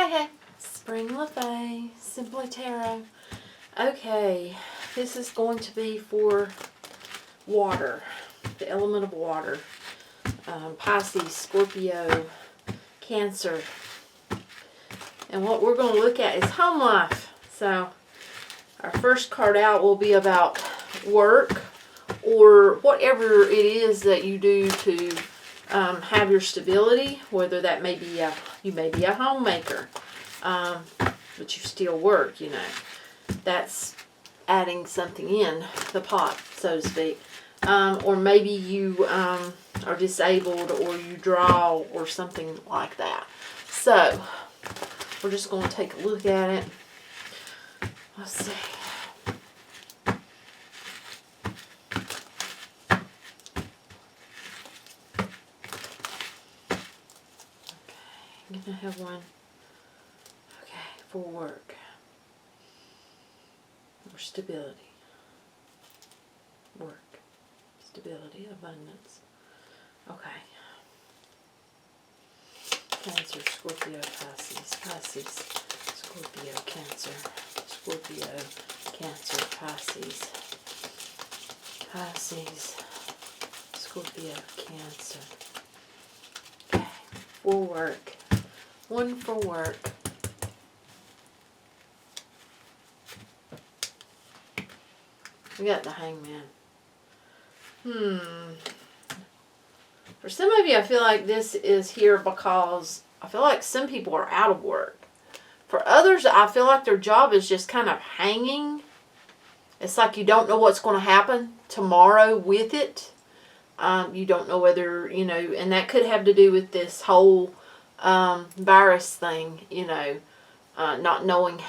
Hey, Spring LaFay, Simply Tarot. Okay, this is going to be for water, the element of water. Pisces, Scorpio, Cancer. And what we're going to look at is home life. So, our first card out will be about work or whatever it is that you do to have your stability, whether that may be you may be a homemaker, but you still work, you know. That's adding something in the pot, so to speak. Or maybe you are disabled or you draw or something like that. So, we're just going to take a look at it. Let's see. I'm going to have one, okay, for work, or stability, work, stability, abundance, okay, Cancer, Scorpio, Pisces, Pisces, Scorpio, Cancer, Scorpio, Cancer, Pisces, Pisces, Scorpio, Cancer, okay, for work. One for work. We got the Hangman. For some of you, I feel like this is here because I feel like some people are out of work. For others, I feel like their job is just kind of hanging. It's like you don't know what's going to happen tomorrow with it. You don't know whether, you know, and that could have to do with this whole virus thing, you know, not knowing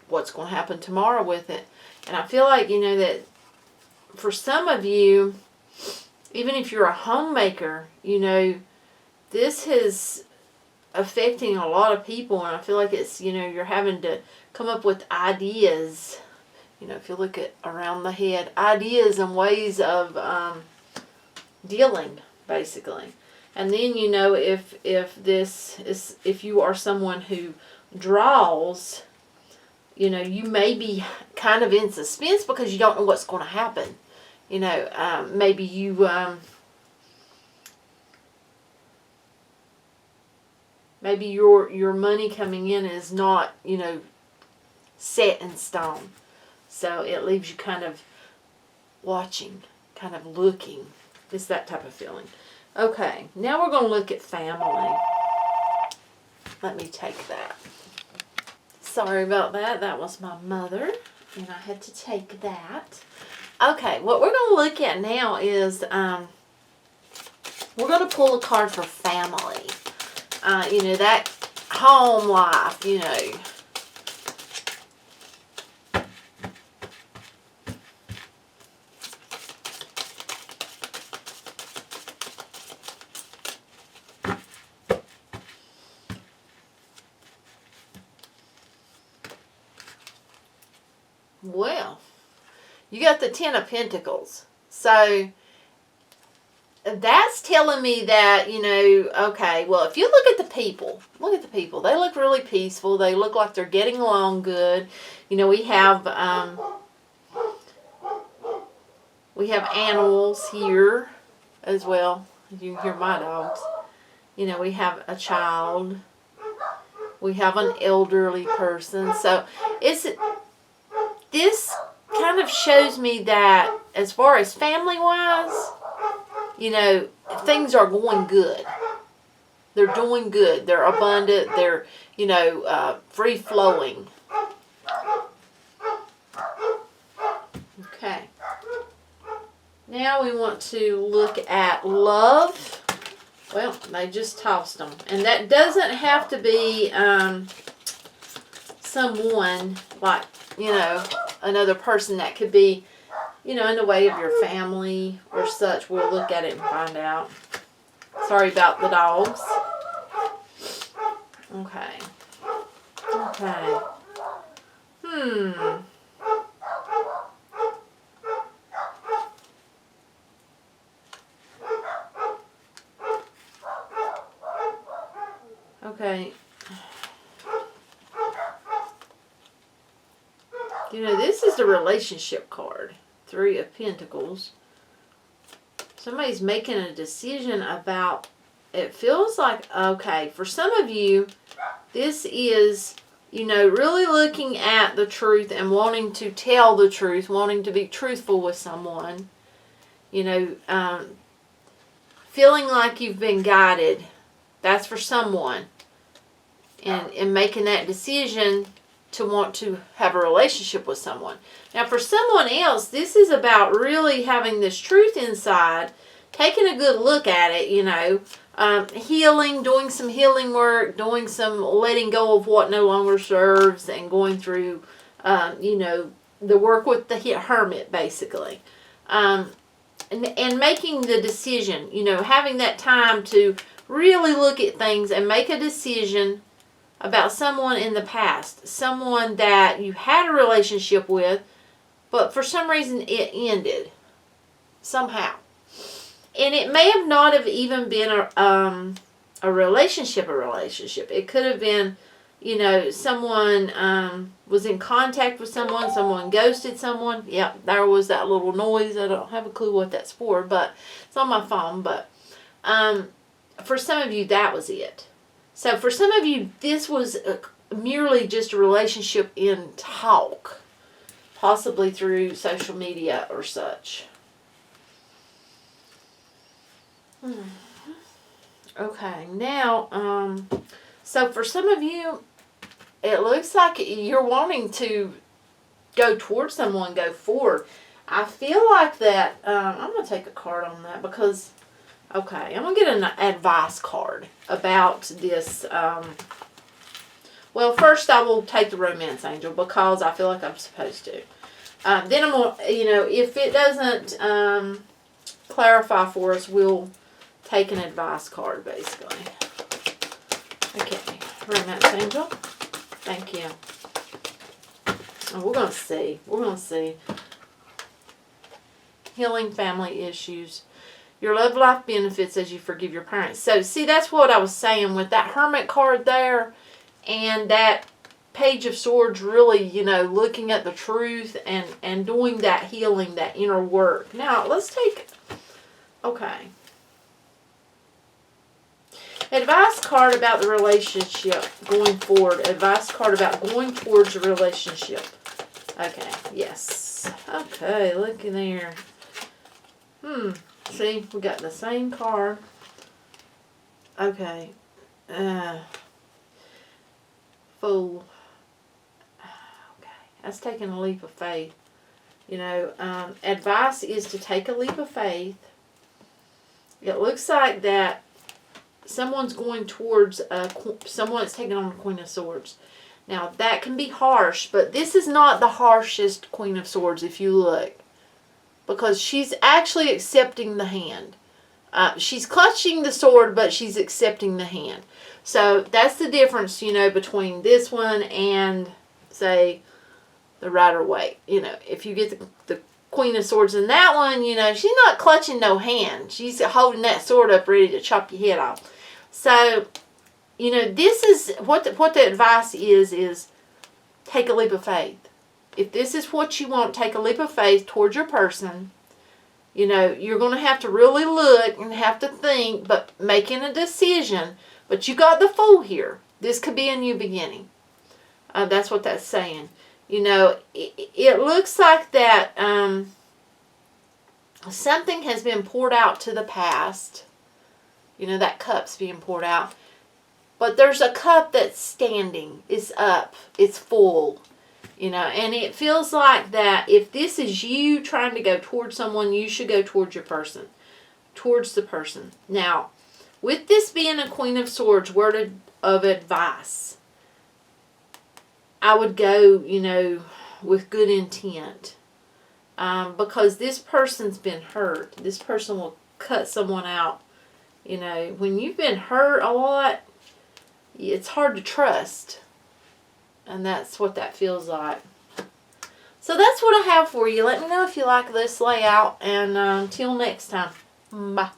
what's going to happen tomorrow with it. And I feel like, you know, that for some of you, even if you're a homemaker, you know, this is affecting a lot of people. And I feel like it's, you know, you're having to come up with ideas, you know, if you look at around the head, ideas and ways of dealing, basically. And then, you know, if you are someone who draws, you know, you may be kind of in suspense because you don't know what's going to happen. You know, maybe you, maybe your money coming in is not, you know, set in stone. So it leaves you kind of watching, kind of looking. It's that type of feeling. Okay, now we're going to look at family. Let me take that. Sorry about that. That was my mother, and I had to take that. Okay, what we're going to look at now is we're going to pull a card for family. You know, that home life, you know. Well, you got the Ten of Pentacles. So, that's telling me that, you know, okay, well, if you look at the people, they look really peaceful. They look like they're getting along good. You know, we have animals here as well. You can hear my dogs. You know, we have a child. We have an elderly person. So, this kind of shows me that as far as family-wise, you know, things are going good. They're doing good. They're abundant. They're, you know, free-flowing. Okay. Now we want to look at love. Well, they just tossed them. And that doesn't have to be someone like, you know, another person. That could be, you know, in the way of your family or such. We'll look at it and find out. Sorry about the dogs. Okay. Okay. Okay. You know, this is the relationship card. 3 of Pentacles. Somebody's making a decision about, it feels like, okay, for some of you, this is, you know, really looking at the truth and wanting to tell the truth, wanting to be truthful with someone. You know, feeling like you've been guided. That's for someone. And making that decision to want to have a relationship with someone. Now, for someone else, this is about really having this truth inside, taking a good look at it, you know, healing, doing some healing work, doing some letting go of what no longer serves, and going through, you know, the work with the hermit, basically. And making the decision, you know, having that time to really look at things and make a decision about someone in the past, someone that you had a relationship with, but for some reason it ended somehow. And it may have not have even been a relationship. It could have been, you know, someone was in contact with someone, someone ghosted someone. Yeah, there was that little noise. I don't have a clue what that's for, but it's on my phone. But for some of you, that was it. So for some of you, this was merely just a relationship in talk, possibly through social media or such. Okay, now, so for some of you, it looks like you're wanting to go towards someone, go forward. I feel like that, I'm going to take a card on that because, okay, I'm going to get an advice card about this. Well, first I will take the romance angel because I feel like I'm supposed to. Then I'm going to, you know, if it doesn't clarify for us, we'll take an advice card, basically. Okay, romance angel. Thank you. Oh, we're going to see. We're going to see. Healing family issues. Your love life benefits as you forgive your parents. So, see, that's what I was saying with that Hermit card there and that Page of Swords, really, you know, looking at the truth and doing that healing, that inner work. Now, let's take, okay. Advice card about the relationship going forward. Advice card about going towards a relationship. Okay, yes. Okay, look in there. See, we got the same card. Okay. Fool. Okay, that's taking a leap of faith. You know, advice is to take a leap of faith. It looks like that someone's going towards someone that's taking on the Queen of Swords. Now, that can be harsh, but this is not the harshest Queen of Swords if you look. Because she's actually accepting the hand. She's clutching the sword, but she's accepting the hand. So, that's the difference, you know, between this one and, say, the Rider-Waite. You know, if you get the Queen of Swords in that one, you know, she's not clutching no hand. She's holding that sword up ready to chop your head off. So, you know, this is what the advice is take a leap of faith. If this is what you want, take a leap of faith towards your person. You know, you're going to have to really look and have to think, but making a decision. But you got the Fool here. This could be a new beginning. That's what that's saying. You know, it looks like that something has been poured out to the past. You know, that cup's being poured out. But there's a cup that's standing. It's up. It's full. You know, and it feels like that if this is you trying to go towards someone, you should go towards your person. Towards the person. Now, with this being a Queen of Swords, word of advice, I would go, you know, with good intent. Because this person's been hurt. This person will cut someone out. You know, when you've been hurt a lot, it's hard to trust. And that's what that feels like. So that's what I have for you. Let me know if you like this layout. And until next time. Bye.